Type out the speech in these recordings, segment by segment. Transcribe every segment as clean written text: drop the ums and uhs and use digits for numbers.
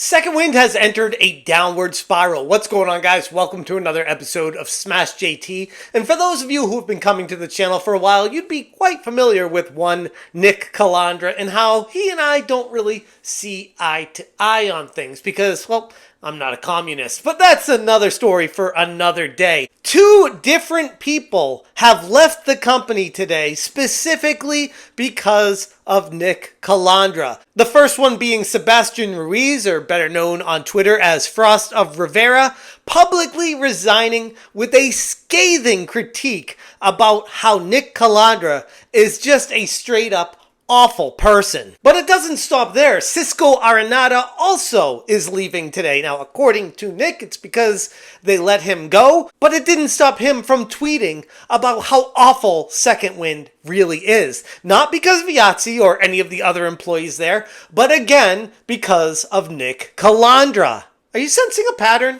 Second Wind has entered a downward spiral. What's going on, guys? Welcome to another episode of Smash JT. And for those of you who have been coming to the channel for a while, you'd be quite familiar with one Nick Calandra and how he and I don't really see eye to eye on things because, well, I'm not a communist, but that's another story for another day. Two different people have left the company today specifically because of Nick Calandra. The first one being Sebastian Ruiz, or better known on Twitter as Frost of Rivera, publicly resigning with a scathing critique about how Nick Calandra is just a straight up awful person. But it doesn't stop there. Cisco Arenada also is leaving today. Now, according to Nick, it's because they let him go, but it didn't stop him from tweeting about how awful Second Wind really is. Not because of Yahtzee or any of the other employees there, but again, because of Nick Calandra. Are you sensing a pattern?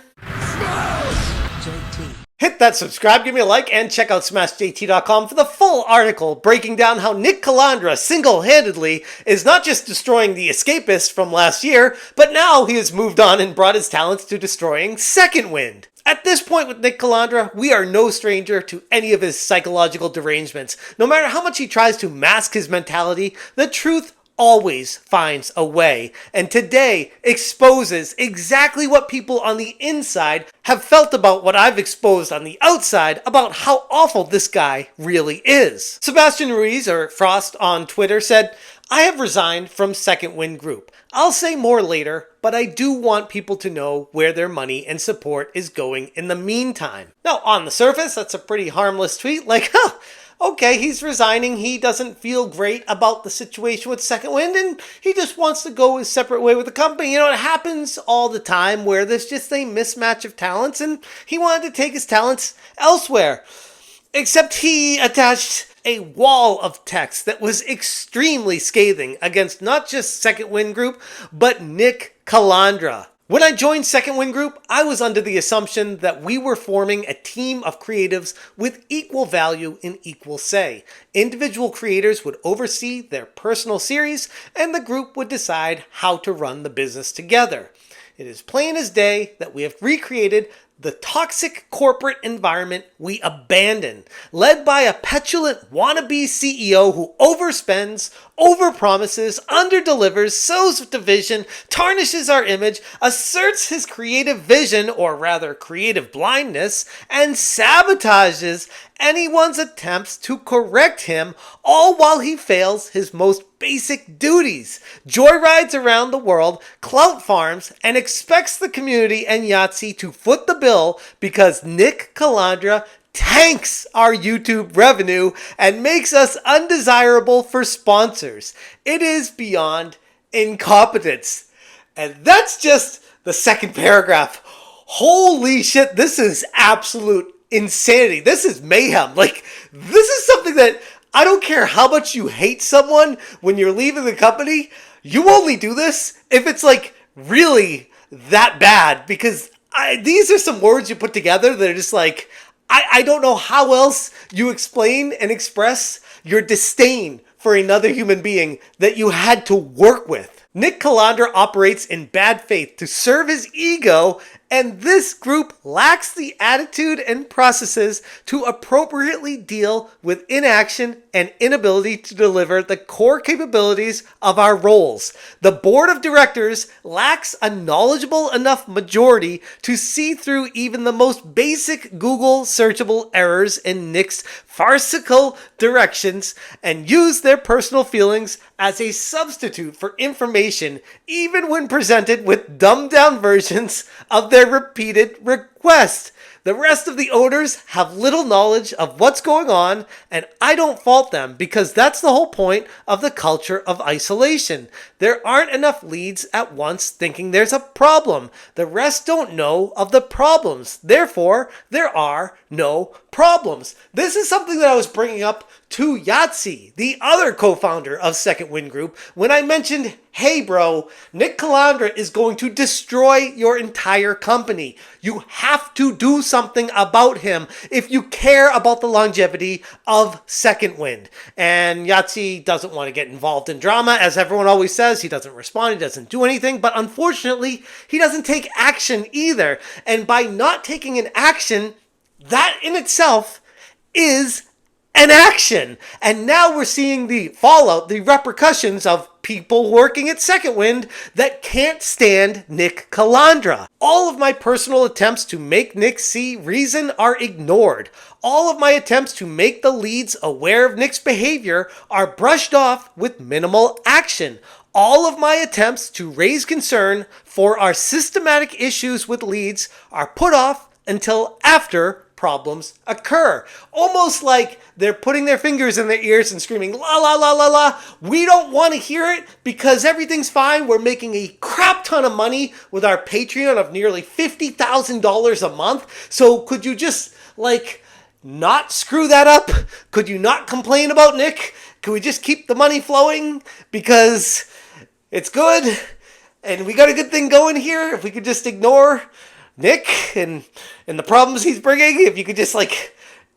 Hit that subscribe, give me a like, and check out SmashJT.com for the full article breaking down how Nick Calandra single-handedly is not just destroying The Escapist from last year, but now he has moved on and brought his talents to destroying Second Wind. At this point with Nick Calandra, we are no stranger to any of his psychological derangements. No matter how much he tries to mask his mentality, the truth always finds a way, and today exposes exactly what people on the inside have felt about what I've exposed on the outside about how awful this guy really is. Sebastian Ruiz, or Frost on Twitter, said, "I have resigned from Second Wind Group. I'll say more later, but I do want people to know where their money and support is going in the meantime." Now, on the surface, that's a pretty harmless tweet, like, okay, he's resigning, he doesn't feel great about the situation with Second Wind, and he just wants to go his separate way with the company. You know, it happens all the time where there's just a mismatch of talents, and he wanted to take his talents elsewhere. Except he attached a wall of text that was extremely scathing against not just Second Wind Group, but Nick Calandra. When I joined Second Wind Group, I was under the assumption that we were forming a team of creatives with equal value and equal say. Individual creators would oversee their personal series, and the group would decide how to run the business together. It is plain as day that we have recreated the toxic corporate environment we abandoned, led by a petulant wannabe CEO who overspends, overpromises, underdelivers, sows division, tarnishes our image, asserts his creative vision, or rather creative blindness, and sabotages anyone's attempts to correct him, all while he fails his most basic duties, joyrides around the world, clout farms, and expects the community and Yahtzee to foot the bill because Nick Calandra tanks our YouTube revenue and makes us undesirable for sponsors. It is beyond incompetence. And that's just the second paragraph. Holy shit, this is absolute insanity. This is mayhem. Like, this is something that I don't care how much you hate someone when you're leaving the company, you only do this if it's like really that bad, because these are some words you put together that are just like, I don't know how else you explain and express your disdain for another human being that you had to work with. Nick Calandra operates in bad faith to serve his ego, and this group lacks the attitude and processes to appropriately deal with inaction and inability to deliver the core capabilities of our roles. The board of directors lacks a knowledgeable enough majority to see through even the most basic Google searchable errors in Nick's farcical directions and use their personal feelings as a substitute for information, even when presented with dumbed down versions of their repeated requests. The rest of the owners have little knowledge of what's going on, and I don't fault them because that's the whole point of the culture of isolation. There aren't enough leads at once thinking there's a problem. The rest don't know of the problems. Therefore, there are no problems. This is something that I was bringing up to Yahtzee, the other co-founder of Second Wind Group, when I mentioned, hey bro, Nick Calandra is going to destroy your entire company. You have to do something about him if you care about the longevity of Second Wind. And Yahtzee doesn't want to get involved in drama, as everyone always says. He doesn't respond, he doesn't do anything, but unfortunately, he doesn't take action either. And by not taking an action, that in itself is an action. And now we're seeing the fallout, the repercussions of people working at Second Wind that can't stand Nick Calandra. All of my personal attempts to make Nick see reason are ignored. All of my attempts to make the leads aware of Nick's behavior are brushed off with minimal action. All of my attempts to raise concern for our systematic issues with leads are put off until after problems occur. Almost like they're putting their fingers in their ears and screaming, la la la la la, we don't want to hear it because everything's fine. We're making a crap ton of money with our Patreon of nearly $50,000 a month. So could you just not screw that up? Could you not complain about Nick? Could we just keep the money flowing because it's good and we got a good thing going here? If we could just ignore Nick and the problems he's bringing, if you could just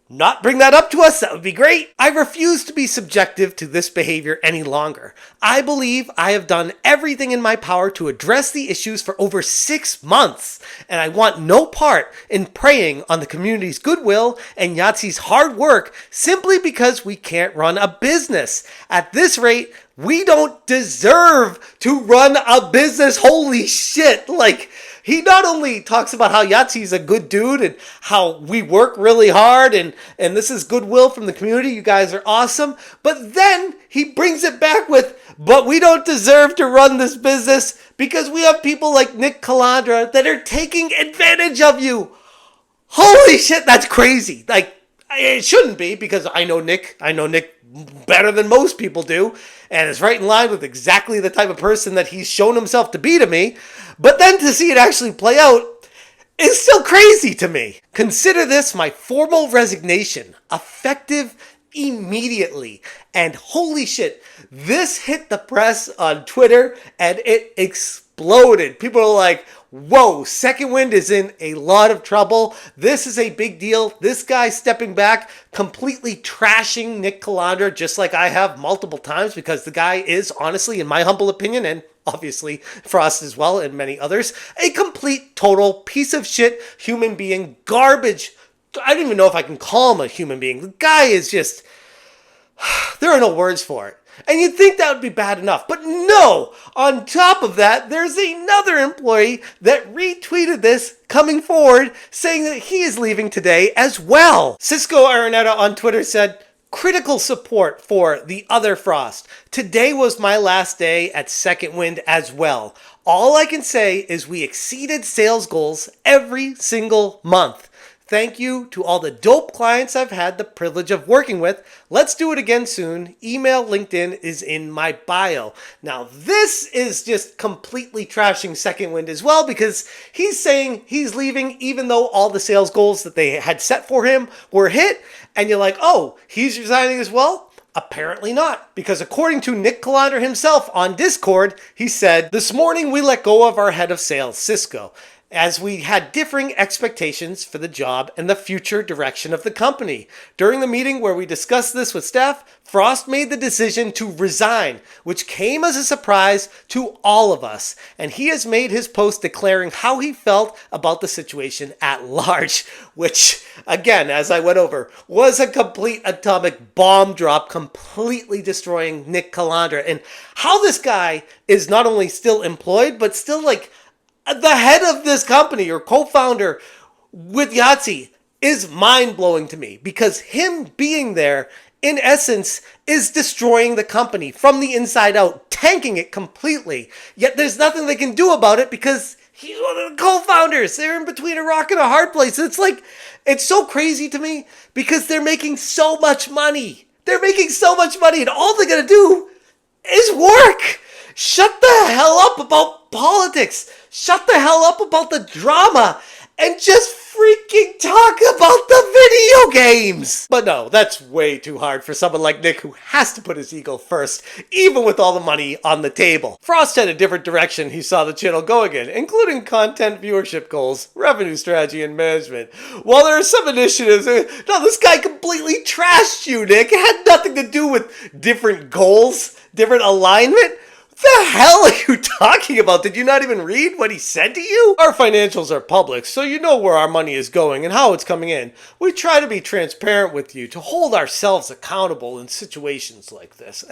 not bring that up to us, that would be great. I refuse to be subjective to this behavior any longer. I believe I have done everything in my power to address the issues for over 6 months, and I want no part in preying on the community's goodwill and Yahtzee's hard work simply because we can't run a business. At this rate, we don't deserve to run a business. Holy shit. He not only talks about how Yahtzee's a good dude and how we work really hard and this is goodwill from the community, you guys are awesome, but then he brings it back with, but we don't deserve to run this business because we have people like Nick Calandra that are taking advantage of you. Holy shit, that's crazy. It shouldn't be, because I know Nick better than most people do, and it's right in line with exactly the type of person that he's shown himself to be to me. But then to see it actually play out is still crazy to me. Consider this my formal resignation, effective immediately. And holy shit, this hit the press on Twitter and it exploded. People are like, whoa, Second Wind is in a lot of trouble. This is a big deal. This guy stepping back, completely trashing Nick Calandra, just like I have multiple times, because the guy is, honestly, in my humble opinion, and obviously Frost as well, and many others, a complete, total piece of shit human being, garbage. I don't even know if I can call him a human being. The guy is just, there are no words for it. And you'd think that would be bad enough. But no! On top of that, there's another employee that retweeted this coming forward saying that he is leaving today as well. Cisco Araneta on Twitter said, critical support for the other Frost. Today was my last day at Second Wind as well. All I can say is we exceeded sales goals every single month. Thank you to all the dope clients I've had the privilege of working with. Let's do it again soon. Email, LinkedIn is in my bio. Now, this is just completely trashing Second Wind as well, because he's saying he's leaving even though all the sales goals that they had set for him were hit. And you're like, oh, he's resigning as well? Apparently not, because according to Nick Calandra himself on Discord, he said, this morning we let go of our head of sales, Cisco, as we had differing expectations for the job and the future direction of the company. During the meeting where we discussed this with staff, Frost made the decision to resign, which came as a surprise to all of us. And he has made his post declaring how he felt about the situation at large, which, again, as I went over, was a complete atomic bomb drop, completely destroying Nick Calandra. And how this guy is not only still employed, but still the head of this company or co-founder with Yahtzee is mind-blowing to me, because him being there, in essence, is destroying the company from the inside out, tanking it completely. Yet there's nothing they can do about it because he's one of the co-founders. They're in between a rock and a hard place. It's so crazy to me because they're making so much money. They're making so much money, and all they're going to do is work. Shut the hell up about politics. Shut the hell up about the drama and just freaking talk about the video games. But no, that's way too hard for someone like Nick who has to put his ego first, even with all the money on the table. Frost had a different direction he saw the channel going in, including content viewership goals, revenue strategy, and management. While there are some initiatives, no, this guy completely trashed you, Nick. It had nothing to do with different goals, different alignment. What the hell are you talking about? Did you not even read what he said to you? Our financials are public, so you know where our money is going and how it's coming in. We try to be transparent with you to hold ourselves accountable in situations like this.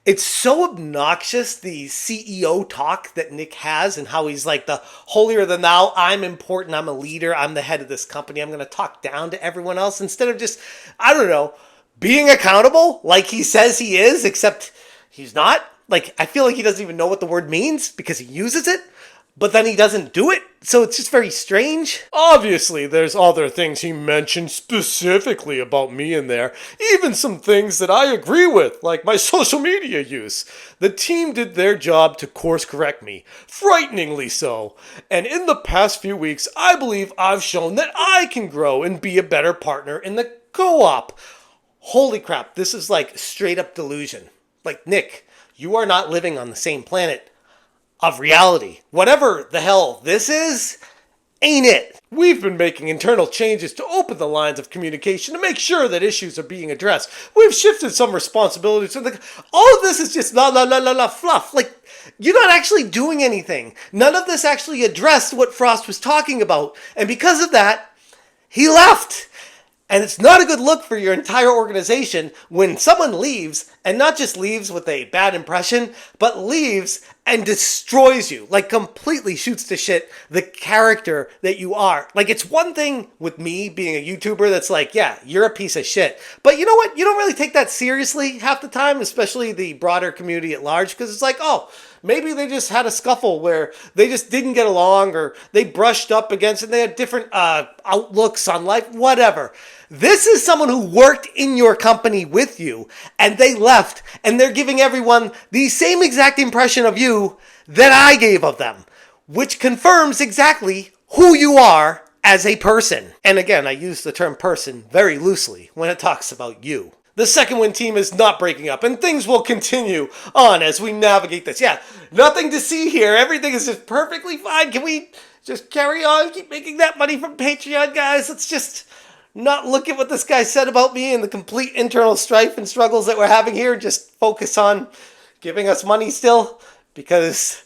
It's so obnoxious, the CEO talk that Nick has and how he's like the holier than thou. I'm important. I'm a leader. I'm the head of this company. I'm going to talk down to everyone else instead of just, I don't know, being accountable like he says he is, except he's not. Like, I feel like he doesn't even know what the word means because he uses it, but then he doesn't do it. So it's just very strange. Obviously, there's other things he mentioned specifically about me in there. Even some things that I agree with, like my social media use. The team did their job to course correct me, frighteningly so. And in the past few weeks, I believe I've shown that I can grow and be a better partner in the co-op. Holy crap, this is like straight up delusion. Like, Nick, you are not living on the same planet of reality. Whatever the hell this is, ain't it? We've been making internal changes to open the lines of communication to make sure that issues are being addressed. We've shifted some responsibilities. All of this is just fluff. Like, you're not actually doing anything. None of this actually addressed what Frost was talking about. And because of that, he left. And it's not a good look for your entire organization when someone leaves, and not just leaves with a bad impression, but leaves and destroys you, like completely shoots to shit the character that you are. Like, it's one thing with me being a YouTuber that's like, yeah, you're a piece of shit. But you know what? You don't really take that seriously half the time, especially the broader community at large, because it's like, oh, maybe they just had a scuffle where they just didn't get along or they brushed up against it. They had different outlooks on life, whatever. This is someone who worked in your company with you and they left and they're giving everyone the same exact impression of you that I gave of them, which confirms exactly who you are as a person. And again, I use the term person very loosely when it talks about you. The Second Wind team is not breaking up, and things will continue on as we navigate this. Yeah, nothing to see here. Everything is just perfectly fine. Can we just carry on, keep making that money from Patreon, guys? Let's just not look at what this guy said about me and the complete internal strife and struggles that we're having here. Just focus on giving us money still, because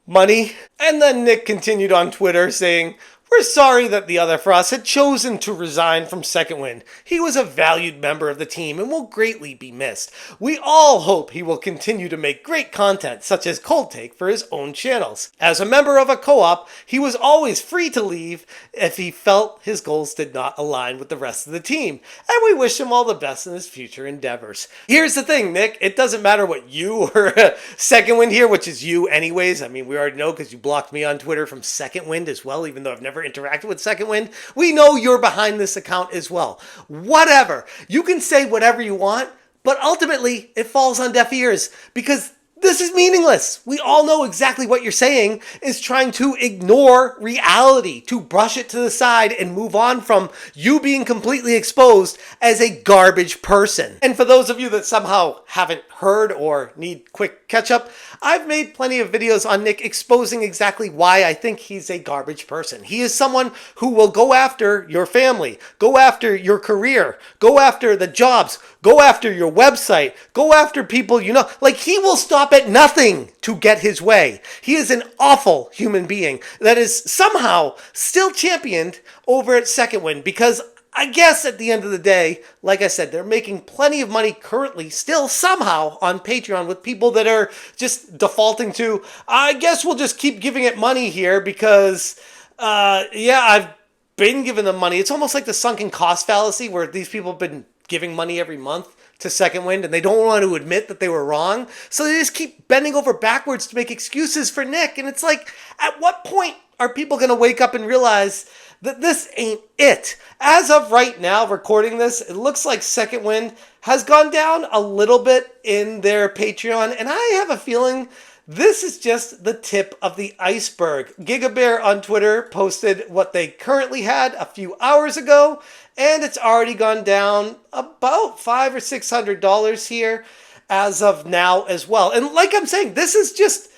money. And then Nick continued on Twitter saying, "We're sorry that the other Frost had chosen to resign from Second Wind. He was a valued member of the team and will greatly be missed. We all hope he will continue to make great content, such as Cold Take, for his own channels. As a member of a co-op, he was always free to leave if he felt his goals did not align with the rest of the team, and we wish him all the best in his future endeavors." Here's the thing, Nick. It doesn't matter what you or Second Wind here, which is you anyways. I mean, we already know because you blocked me on Twitter from Second Wind as well, even though I've never interacted with Second Wind. We know you're behind this account as well. Whatever. You can say whatever you want, but ultimately it falls on deaf ears because this is meaningless. We all know exactly what you're saying is trying to ignore reality, to brush it to the side and move on from you being completely exposed as a garbage person. And for those of you that somehow haven't heard or need quick catch up, I've made plenty of videos on Nick exposing exactly why I think he's a garbage person. He is someone who will go after your family, go after your career, go after the jobs, go after your website, go after people you know. Like, he will stop at nothing to get his way. He is an awful human being that is somehow still championed over at Second Wind because I guess at the end of the day, like I said, they're making plenty of money currently still somehow on Patreon with people that are just defaulting to, I guess we'll just keep giving it money here because, yeah, I've been giving them money. It's almost like the sunken cost fallacy where these people have been giving money every month to Second Wind and they don't want to admit that they were wrong. So they just keep bending over backwards to make excuses for Nick. And it's like, at what point are people going to wake up and realize that this ain't it? As of right now, recording this, it looks like Second Wind has gone down a little bit in their Patreon, and I have a feeling This is just the tip of the iceberg. GigaBear on Twitter posted what they currently had a few hours ago, and it's already gone down about $500 or $600 here as of now as well. And like I'm saying, this is just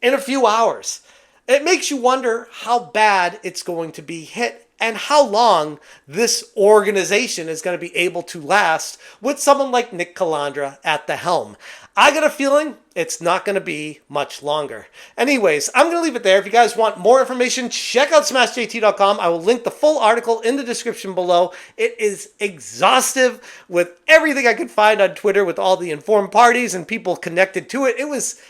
in a few hours. It makes you wonder how bad it's going to be hit and how long this organization is going to be able to last with someone like Nick Calandra at the helm. I got a feeling it's not going to be much longer. Anyways, I'm going to leave it there. If you guys want more information, check out smashjt.com. I will link the full article in the description below. It is exhaustive with everything I could find on Twitter with all the informed parties and people connected to it. It was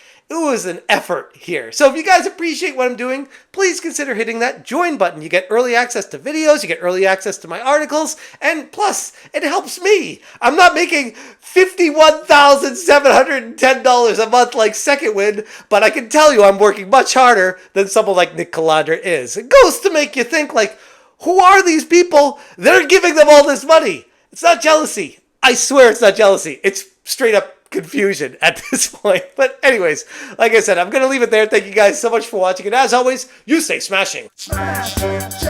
an effort here. So if you guys appreciate what I'm doing, please consider hitting that join button. You get early access to videos, you get early access to my articles, and plus, it helps me. I'm not making $51,710 a month like Second Wind, but I can tell you I'm working much harder than someone like Nick Calandra is. It goes to make you think, like, who are these people that are giving them all this money? It's not jealousy. I swear it's not jealousy. It's straight up confusion at this point. But anyways, like I said, I'm going to leave it there. Thank you guys so much for watching. And as always, you stay smashing. Smash it.